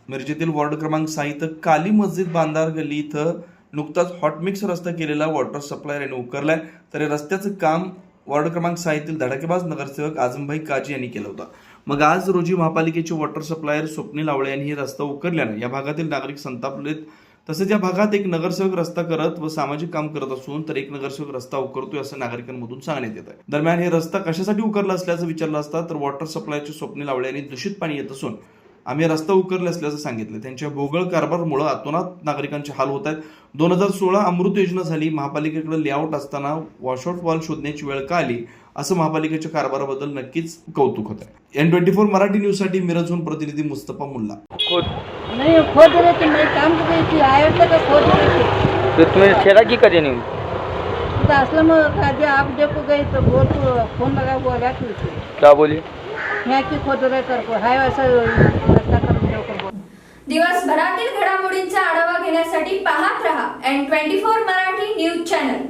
मिरजेतील वॉर्ड क्रमांक 6 इथं काली मस्जिद बांधार गल्ली इथं नुकताच हॉटमिक्स रस्ता केलेला वॉटर सप्लायर यांनी उकरलाय. तर या रस्त्याचं काम वॉर्ड क्रमांक 6 येथील धडाकेबाज नगरसेवक आझमभाई काजी यांनी केलं होतं. मग आज रोजी महापालिकेचे वॉटर सप्लायर स्वप्नील आवळे यांनी हे रस्ता उकरल्यानं या भागातील नागरिक संतापलेत. तसेच या भागात एक नगरसेवक रस्ता करत व सामाजिक काम करत असून तर एक नगरसेवक रस्ता उकरतोय असं नागरिकांमधून सांगण्यात येत आहे. दरम्यान हे रस्ता कशासाठी उकरला असल्याचं विचारलं असता तर वॉटर सप्लायचे स्वप्नील आवळे यांनी दूषित पाणी येत असून आम्ही रस्ता उकरले असल्याचं सांगितलं. त्यांच्या भोगळ कारभारामुळे अतोनात नागरिकांचे हाल होत आहेत. 2016 अमृत योजना झाली, महापालिकेकडे लेआउट असताना वॉशआउट वॉल शोधण्याची वेळ का आली असं महापालिकेच्या कारभाराबद्दल नक्कीच कौतुक होत आहे. N24 मराठी न्यूज साठी मिरजहून प्रतिनिधी मुस्तफा मुल्ला. नहीं खोद रहे थे, मैं काम कर रही थी, आए थे तो खोद रहे थे. तो तुम्हें छेड़ा की करे नहीं? तो असलम जो आप देखो गए तो बोल को फोन लगा हुआ रहा थी. क्या बोली? यहाँ की खोद रहे कर को हाय वैसा रस्ता कर बोल. दिवसभरातील घडामोडींचा आढावा घेण्यासाठी पाहत रहा N24 मराठी न्यूज चॅनल.